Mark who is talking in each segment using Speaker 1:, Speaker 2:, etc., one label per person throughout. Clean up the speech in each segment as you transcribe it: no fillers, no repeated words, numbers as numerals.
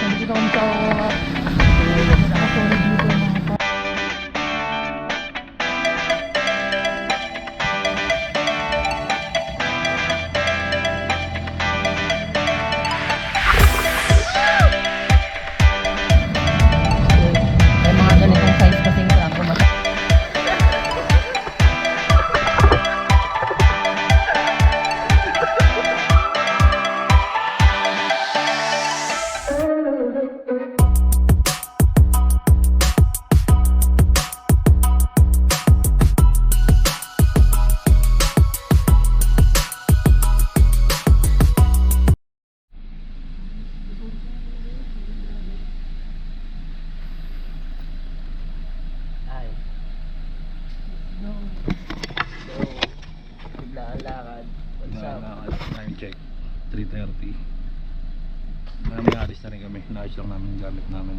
Speaker 1: nandito kami sa mga ganitong size kasing trangko mas.
Speaker 2: Time check 3:30. May alis na rin kami. Naayos lang namin yung gamit namin.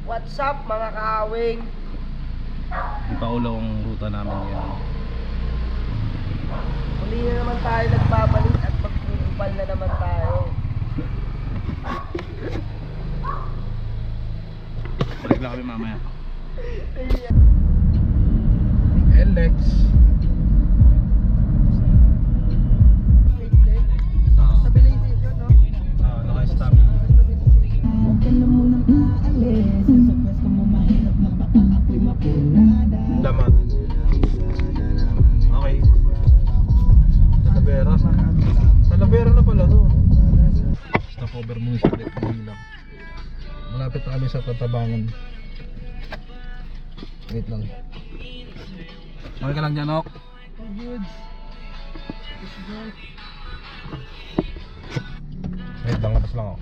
Speaker 1: What's up mga kaawing?
Speaker 2: Ipaulaw ang ruta namin ngayon.
Speaker 1: Muli na naman tayo nagbabalik at magpupal na naman tayo.
Speaker 2: Balik lang kami mamaya. LX.
Speaker 1: Stabilization, no?
Speaker 2: Naka-stop.
Speaker 1: Huwag ka na munang aalis. Sa pwesto mo mahirap na baka ako'y mapunada.
Speaker 2: Laman. Okay. Talavera. Talavera na pala to. Stop over muna sa ulit. Lang. Malapit na kami sa Tabangan. Wait lang. Okay ka lang dyan, Ok?
Speaker 1: Good.
Speaker 2: Wait lang, tapos lang ako.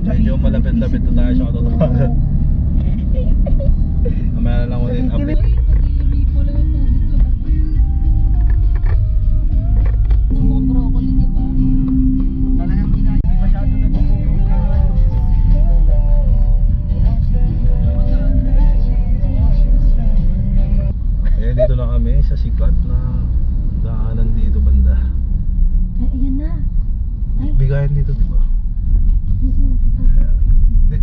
Speaker 2: Medyo malapit-lapit na tayo sa katotohanan. Mamaya na lang ulit update. Eh, dito na kami sa sikat na daanan dito banda.
Speaker 3: Ay, ayan na. Ay.
Speaker 2: Bigayan dito, di ba?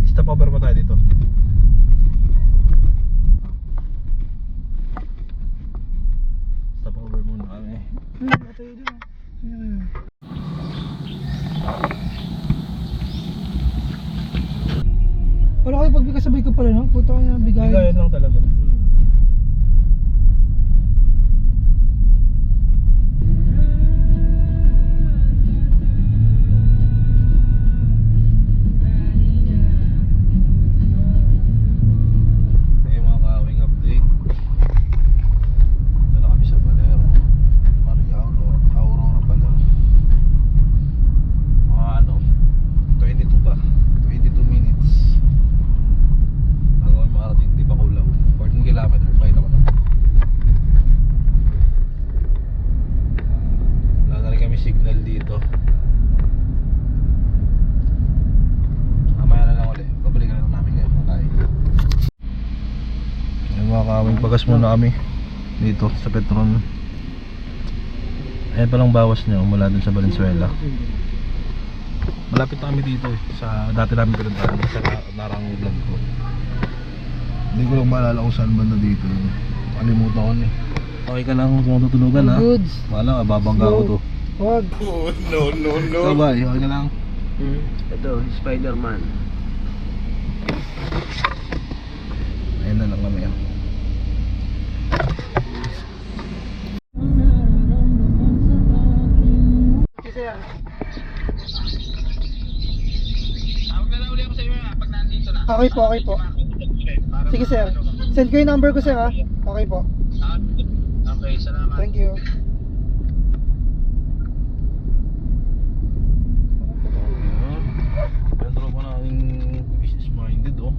Speaker 2: Stop over mo tayo dito. Stop over muna kami.
Speaker 1: Wala kayo pagbigay ko pala, no? Puta ka na bigayan.
Speaker 2: Bigayan lang talaga. Signal dito. Mamaya na lang ulit. Babalikan na namin ngayon tayo. Yung mga kawing pagas muna kami dito sa Petron. Ayan palang bawas niya mula dun sa Valenzuela. Malapit na kami dito eh. Sa dati namin pinuntahan sa narang vlog ko. Hindi ko lang maalala kung saan banda dito. Kalimutan ko na eh. Okay ka lang kung tutulugan ha.
Speaker 1: Goods.
Speaker 2: Wala, babangga ko to.
Speaker 1: Wag.
Speaker 2: Ikaw ba? Okay ka lang?
Speaker 1: Ito, Spider-Man.
Speaker 2: Ayun na lang kami ah.
Speaker 1: Sir. Okay po, okay po. Sige sir. Send ko yung number ko sir ha. Okay po.
Speaker 2: Okay, salamat.
Speaker 1: Thank you.
Speaker 2: Dentro pa namin business minded oh.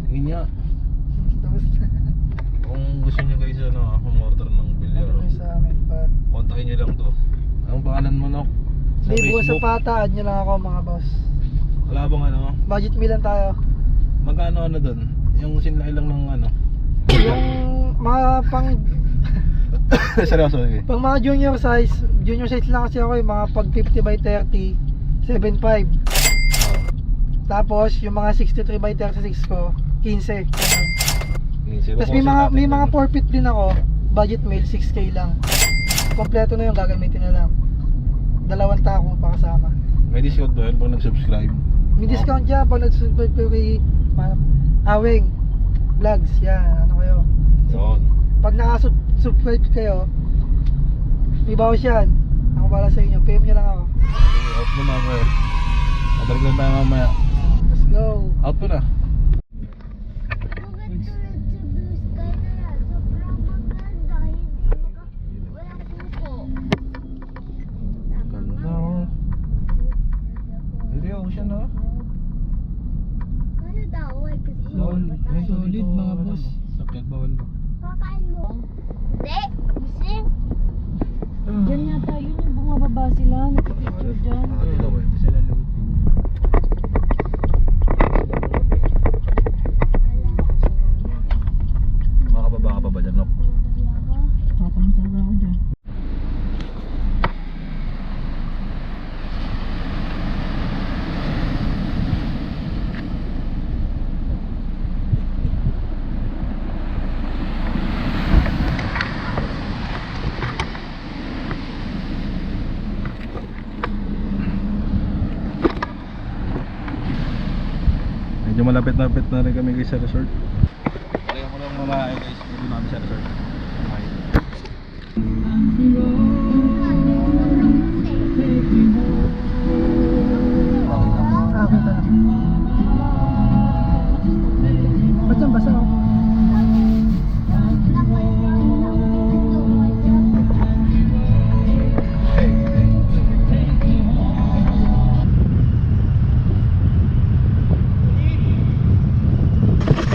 Speaker 2: Tingin niya.
Speaker 1: Tapos
Speaker 2: Kung gusto niyo guys ano, umorder ng bilyar.
Speaker 1: ano sa amin pa
Speaker 2: Kontakin nyo lang to. Anong pangalan mo, Nok? Sa
Speaker 4: Libo sa
Speaker 2: Facebook?
Speaker 4: pata, add nyo lang ako mga boss.
Speaker 2: Wala bang ano?
Speaker 4: Budget meal lang tayo.
Speaker 2: Magkano ano dun? Yung sinlaki lang ng ano?
Speaker 4: Yung mga
Speaker 2: Seryoso, okay.
Speaker 4: pang mga junior size lang kasi ako mga pag 50 by 30, 7.5. Tapos yung mga 63 by 36 ko, 15. Tapos may mga forfeit din ako, budget meal 6K lang. Kompleto na yung gagamitin na lang. 2 tako pa kasama.
Speaker 2: May discount ba yun pag nag-subscribe?
Speaker 4: May discount dyan pag nag-subscribe kayo kay Aweng Vlogs, yan, ano kayo.
Speaker 2: Yun.
Speaker 4: Pag naka-subscribe kayo, may bawas yan. Ako pala sa inyo, PM nyo lang ako.
Speaker 2: Okay, out mo na ako eh. Mabalik lang tayo mamaya.
Speaker 4: Let's go.
Speaker 2: Out mo na. Ganda oh. Hindi ocean na.
Speaker 4: Solid mga boss.
Speaker 2: Sakit bawal ba?
Speaker 3: Diyan yata yun yung bumababa sila. Nagpipicture dyan.
Speaker 2: Dito ba? Makababa ka pa ba dyan, Nok?
Speaker 4: Papunta na ako dyan.
Speaker 2: Medyo malapit-lapit na rin kami guys sa resort. Kaya ko lang mamahay guys, hindi namin sa resort. Okay.
Speaker 4: Okay na. Ba't yan basa ako?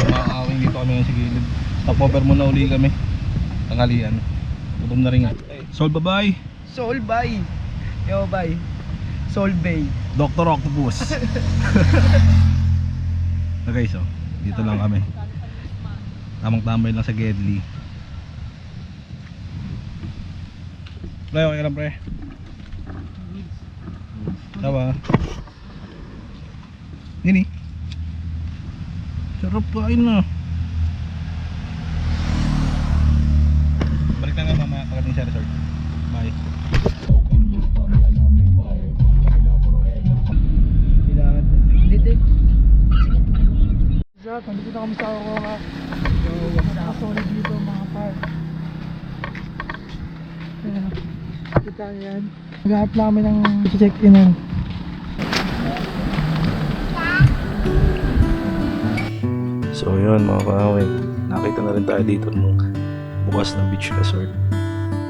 Speaker 2: Makakawing dito kami sa gilid. Stopover muna uli kami. Tanghalian. Gutom na rin nga. Sol, bye-bye.
Speaker 4: Soul Bay. Yo Bay. Soul Bay.
Speaker 2: Dr. Octopus. Na guys, oh. Dito lang kami. Tamang tambay lang sa Gedli. Pre, okay lang pre. Tawa. Nini. Sarap kain na. Balik na nga mamaya pagdating sa resort. Bye.
Speaker 4: Kailangan. Dito. Exact, nandito na kami sa Aurora. Nakasolid dito mga par. Ayan. Kita niyo yan. Nag-aap lang kami ng check-in.
Speaker 2: So yun mga kaaway, nakita na rin tayo dito ng bukas na beach resort.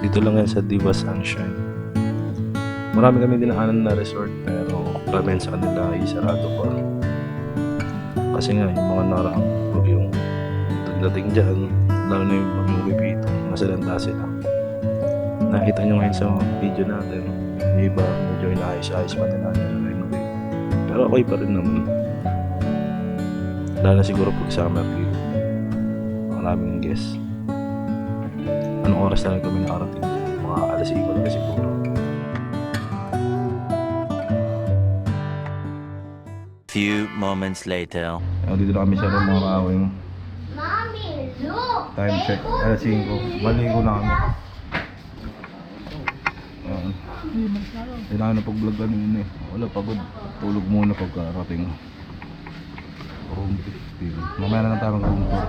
Speaker 2: Dito lang yan sa Diva Sunshine. Marami kami dinaanan na resort pero kami sa kanila ay sarado pa. Kasi nga yung mga naraang yung dating dyan, lalo na yung bagong bibito, masalanda sila. Nakita nyo ngayon sa video natin, yung iba medyo inaayos-ayos pa nila renovate. Pero okay pa rin naman. Lalo na siguro pag summer view. Maraming guests. Anong oras na lang kami nakarating? Mga alas 5 na siguro.
Speaker 5: Few moments later.
Speaker 2: Dito na kami sa room mga kaawing.
Speaker 6: Mommy, look!
Speaker 2: Time check. Alas 5. Maligo na kami. Kailangan na pag-vlog kanina eh. Wala, pagod. Tulog muna pagkarating. Room 15. Mamaya na lang tayo mag-room tour.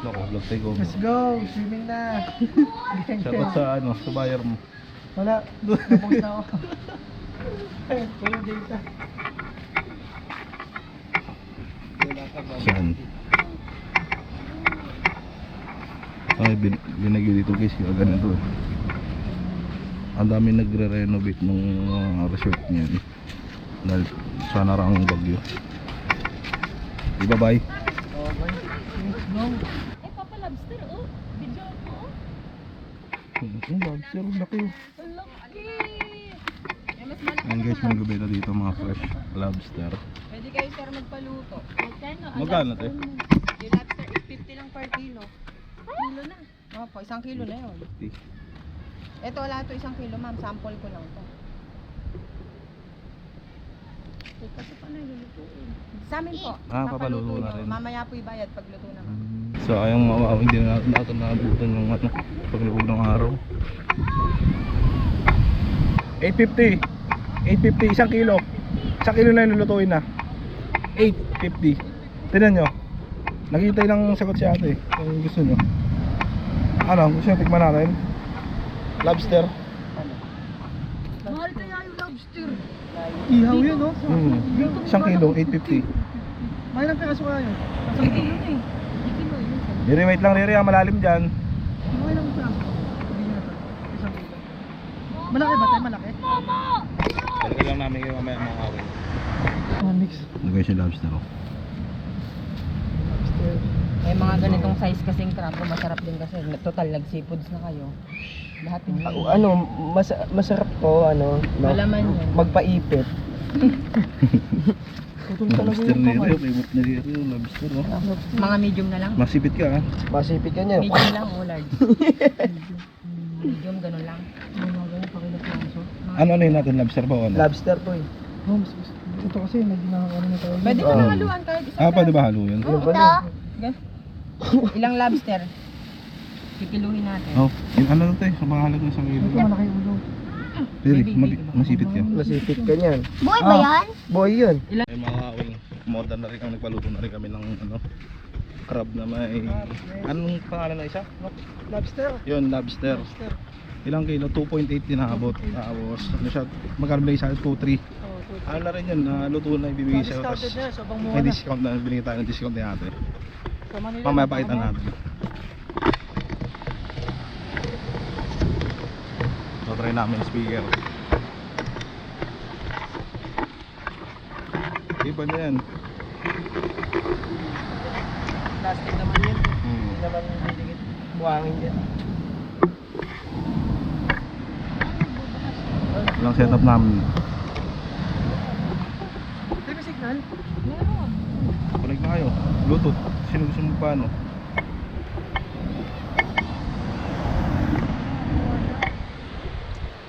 Speaker 2: Loko, vlog tayo.
Speaker 4: Let's go! Swimming na!
Speaker 2: Shoutout sa ano, sa buyer mo.
Speaker 4: Wala, napos na ako. Full data.
Speaker 2: Saan? Ay, binagyo dito guys, yung ganito. Ang dami nagre-renovate ng resort niyan. Dahil sana raang bagyo. Diba bye?
Speaker 3: Eh, Papa Lobster, oh. Video ko, oh.
Speaker 2: Lobster, laki.
Speaker 3: Ang laki.
Speaker 2: Ayan guys, may gabeta dito mga fresh lobster.
Speaker 7: Pwede kayo sir magpaluto.
Speaker 2: Magkano te?
Speaker 7: Yung lobster is 50 lang per kilo. Kilo na. Opo, 1 kilo na yun.
Speaker 2: 50.
Speaker 7: Ito wala to 1 kilo ma'am, sample ko lang to. Kasi paano lulutuin? Sa amin po.
Speaker 2: Papaluto na rin.
Speaker 7: Mamaya po ibayad pag luto na ma'am.
Speaker 2: So ayong mga hindi na natin naabutan yung paglubog ng araw. 850. 850 isang kilo. Isang kilo na yung lulutuin na. 850. Tingnan nyo. Nakita lang sagot si ate. Kung gusto nyo. Ano? Gusto nyo tikman natin? Lobster.
Speaker 3: Mahal kaya yung lobster.
Speaker 4: Ihaw yun, no?
Speaker 2: Isang kilo, 850.
Speaker 4: May ilang piraso kaya yun?
Speaker 3: Isang kilo na eh. Hindi kilo yun.
Speaker 2: Riri, wait lang Riri, malalim dyan.
Speaker 4: May ilang piraso? Hindi nyo na to. Isang kilo. Malaki ba tayo? Malaki?
Speaker 2: Talaga lang namin kayo mamaya mga kawin.
Speaker 4: Mix.
Speaker 2: Lagay siya lobster.
Speaker 4: Lobster.
Speaker 7: May mga ganitong size kasing crab, masarap din kasi. Total, nag-seafoods na kayo. Lahat yung
Speaker 1: Ano, masarap to, ano, no?
Speaker 7: malaman yun.
Speaker 1: Magpaipit.
Speaker 4: Tutol talaga
Speaker 2: Lobster
Speaker 4: yung
Speaker 2: ni
Speaker 4: kamay.
Speaker 2: Riri, favorite ni Riri yung lobster. Oh.
Speaker 7: Mga medium na lang.
Speaker 2: Masipit ka ha.
Speaker 1: Masipit ka niya.
Speaker 7: Medium lang o large. Medium, ganun lang.
Speaker 4: May mga ganyan, pakilapaso.
Speaker 2: Ano yun natin, lobster ba o ano?
Speaker 1: Lobster to eh.
Speaker 4: Oh, ito kasi medyo nakakaano na tayo.
Speaker 7: Pwede ko
Speaker 1: Oo.
Speaker 7: na haluan kahit isang
Speaker 2: Pwede ba halo yun?
Speaker 7: Oo,
Speaker 1: pala.
Speaker 7: Ilang lobster? Kikiluhin natin.
Speaker 2: Oh, yung ano na tayo, sa mga halag na sa
Speaker 4: Ito
Speaker 2: ngilo.
Speaker 4: malaki yung ulo.
Speaker 2: Riri, masipit ka.
Speaker 1: Masipit ka niyan.
Speaker 6: Boy ba yan?
Speaker 1: Boy yun.
Speaker 2: Ay mga kawing, umorder na rin kami, nagpaluto na rin kami ng ano, crab na may... Anong pangalan na isa?
Speaker 4: Lobster.
Speaker 2: Yun, lobster.
Speaker 4: Lobster.
Speaker 2: Ilang kilo? 2.8 din nakabot. Tapos, ano siya, magkano ba isa? 2.3.
Speaker 4: Oh, tuloy.
Speaker 2: Ano na rin yun, luto na ibibigay sa'yo.
Speaker 4: Discounted
Speaker 2: Tapos,
Speaker 4: na, sobrang mura
Speaker 2: may
Speaker 4: na.
Speaker 2: discount na, binigay tayo ng discount ni ate.
Speaker 4: Sa Manila,
Speaker 2: Mamaya pakita natin. So, try namin yung speaker. Iba na yan.
Speaker 1: Plastic naman yun.
Speaker 2: Hmm.
Speaker 1: Naman didikit. Buhangin dyan.
Speaker 2: Ilang setup namin.
Speaker 4: Ito yung signal.
Speaker 2: Connect na kayo. Bluetooth. Sino gusto mo paano?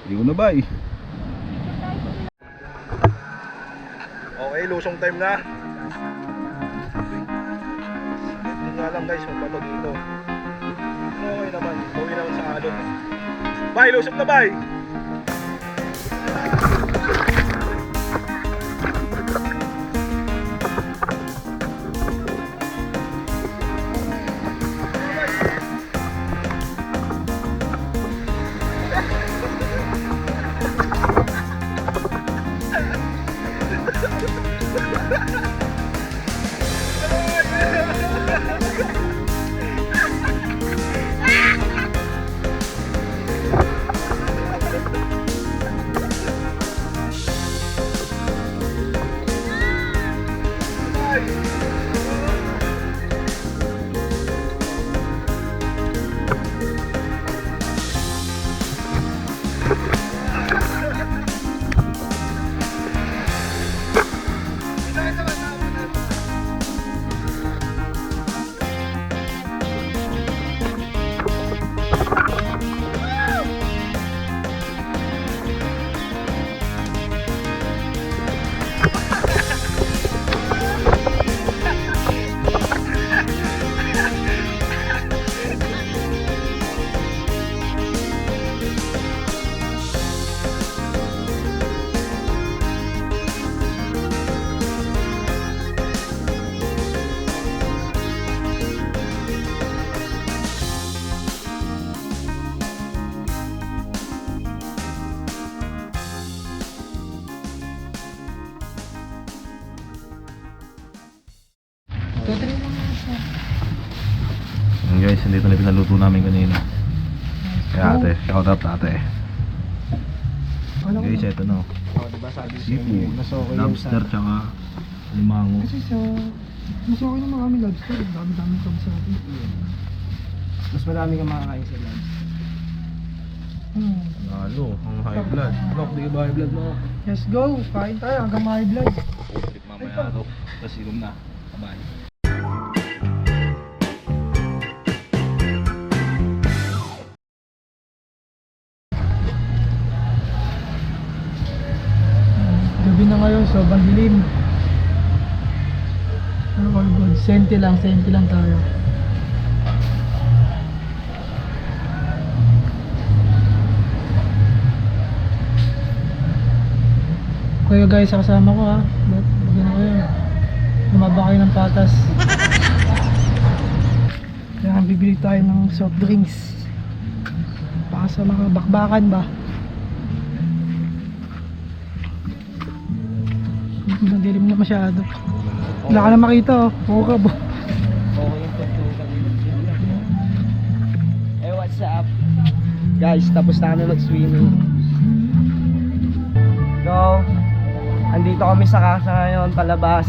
Speaker 2: Hindi ko na ba eh. Okay, lusong time na. Hindi nga lang guys, magbato dito. Okay naman, uwi naman sa alon. Bye, lusong na bye! Yan guys, dito na pinaluto namin kanina. Kaya ate, shout out ate. Guys, eto no.
Speaker 1: Diba sabi ko
Speaker 2: Seafood.
Speaker 1: mas okay yung
Speaker 2: Lobster tsaka limango.
Speaker 4: Kasi sa mas okay naman kami lobster. Dami-dami kami sa atin.
Speaker 1: mas marami kang makakain sa lunch.
Speaker 2: Nalo, ang high blood. Look, di ba high blood mo?
Speaker 4: Let's go. Kain tayo hanggang may blood.
Speaker 2: Trip mamaya to. Tapos inom na. Kabay.
Speaker 4: Gabi na ngayon, sobrang dilim. Pero all good. Senti lang tayo. Kayo guys, kasama ko ha. Bagyan na kayo. Lumaba kayo ng patas. Kaya bibili tayo ng soft drinks. Baka sa mga bakbakan ba? Madilim na masyado. Wala ka na makita oh. Oo ka ba?
Speaker 1: Okay yung pagtukan. Hey, what's up? Guys, tapos na kami mag-swimming. So, andito kami sa casa ngayon, palabas.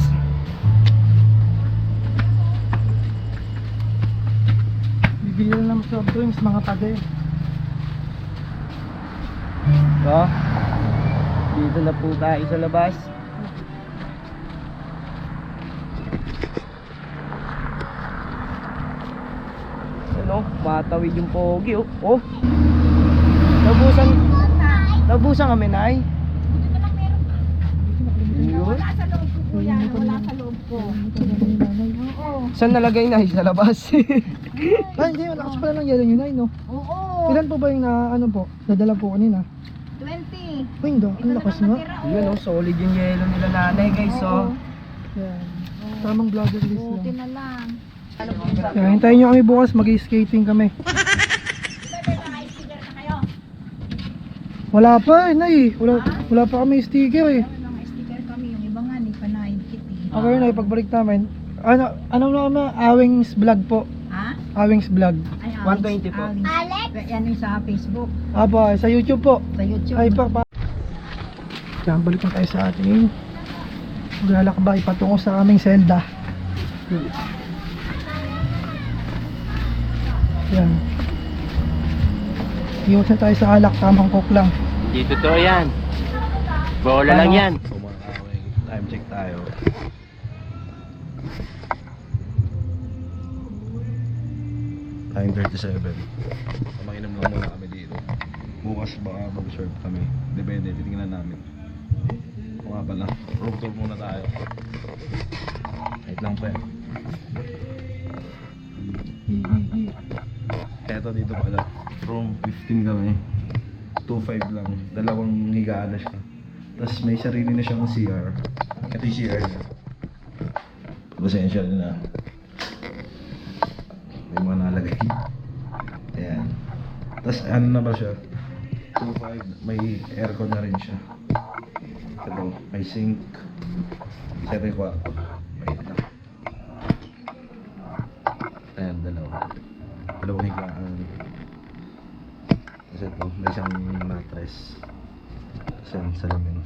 Speaker 4: Bibili na ng soft drinks mga pade.
Speaker 1: So, dito na po tayo sa labas. Ano, matawid yung pogi oh. Oh. Nabusan kami, Nay. Yun.
Speaker 3: Wala sa loob ko po yan. Wala sa loob ko. Oo.
Speaker 1: Saan nalagay, Nay? Sa labas.
Speaker 4: Ay hindi, lakas pala ng yelo nyo na no?
Speaker 3: Oo.
Speaker 4: Ilan po ba yung ano po? Nadala po kanina?
Speaker 3: 20.
Speaker 4: Ay hindi, ang lakas nga.
Speaker 1: Yun oh, solid yung yelo nila nanay, guys. So,
Speaker 4: Yan. Tamang vlogger list
Speaker 3: Buti
Speaker 4: lang.
Speaker 3: na lang.
Speaker 4: Kaya hintayin nyo kami bukas, mag-skating kami. Wala pa eh, Nay. Wala pa kami sticker eh.
Speaker 3: Mga sticker kami. Yung iba nga, ni Panahin Kitty.
Speaker 4: Okay na, pagbalik namin. Ano naman, Awings Vlog po.
Speaker 3: Ha?
Speaker 4: Awings Vlog.
Speaker 3: Ay,
Speaker 1: 120 po.
Speaker 6: Alex?
Speaker 3: Yan yung sa Facebook.
Speaker 4: Aba, sa YouTube po.
Speaker 3: Sa YouTube.
Speaker 4: Ay pa. Yan, balik na tayo sa ating maglalakbay patungo sa aming selda. Yan. Iwas na tayo sa alak, tamang coke lang.
Speaker 1: hindi totoo yan. Bola lang yan.
Speaker 2: So mga kawing, time check tayo. Time 37. Mainom lang muna kami dito. Bukas baka mag-serve kami. Depende, titingnan namin. O nga pala, room tour muna tayo. Wait lang pa Eto dito pala. Room 15 kami. 2.5 lang. Dalawang higaan na siya. Tapos may sarili na siyang CR. Ito yung CR niya. Pasensya na. May mga nalagay. Ayan. Tapos ano na ba siya? 2.5. May aircon na rin siya. Ito, may sink. Ito yung kwarto. Wait lang. Ayan, dalawang higaan. Kasi ito, may isang mattress. Kasi ang salamin.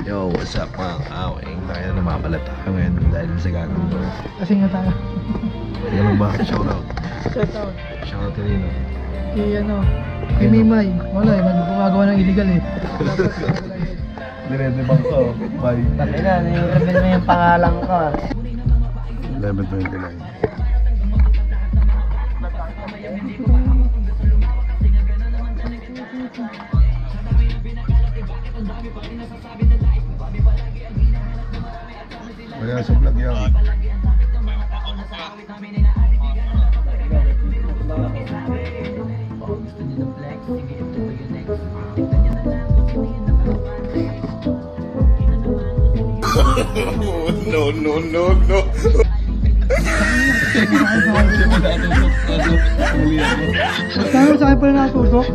Speaker 2: Yo, what's up mga kawing? Tayo na namamalata ngayon dahil sa gagawin ko.
Speaker 4: Kasi nga tayo.
Speaker 2: Yan ba? Shoutout.
Speaker 4: Shout out.
Speaker 2: Shoutout to Rino.
Speaker 4: Kay kay Mimay. Wala eh, gumagawa ng illegal eh.
Speaker 2: Dinedebang ko. Bye.
Speaker 1: Sabi na, nire-reveal mo yung pangalan ko.
Speaker 2: 11:29. Wala sa vlog yan.
Speaker 4: Kaya sa akin pala natutok.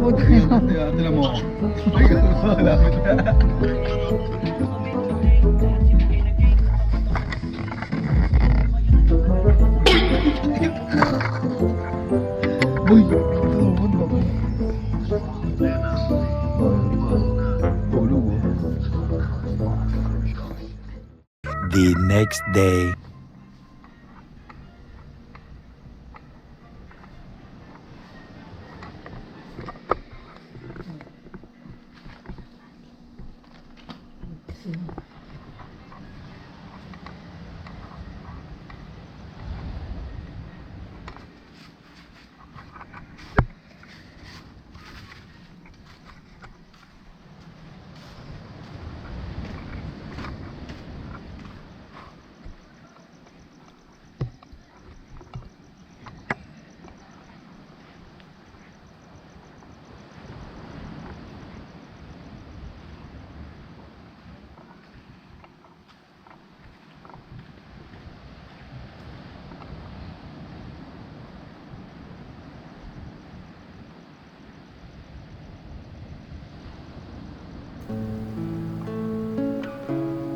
Speaker 2: Tila mo ako. Lapit na.
Speaker 4: Uy! Tuhod ba?
Speaker 2: Tulog oh.
Speaker 5: The next day.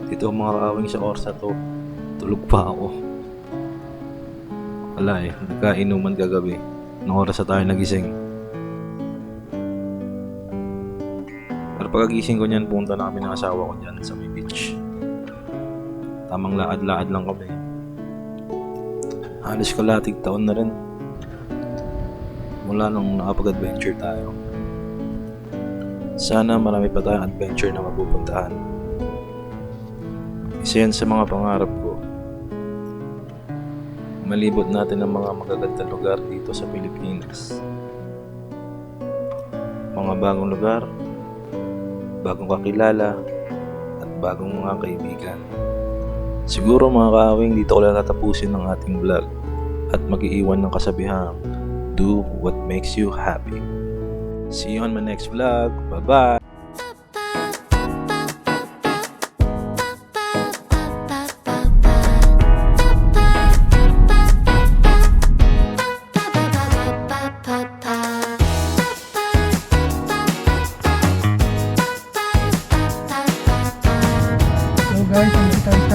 Speaker 2: Dito mga kakawing sa oras na to, tulog pa ako. Wala eh, nagkainuman kagabi. Nung oras na tayo nagising. Pero pagkagising ko niyan, punta na kami ng asawa ko dyan sa may beach. Tamang laad-laad lang kami. Halos kalating taon na rin. Mula nung nakapag-adventure tayo. Sana marami pa tayong adventure na mapupuntahan. Isa yan sa mga pangarap ko. Malibot natin ang mga magagandang lugar dito sa Pilipinas. Mga bagong lugar, bagong kakilala, at bagong mga kaibigan. Siguro mga kaawing, dito ko lang tatapusin ang ating vlog at mag-iiwan ng kasabihang, do what makes you happy. See you on my next vlog. Bye-bye!
Speaker 4: So guys, nandito tayo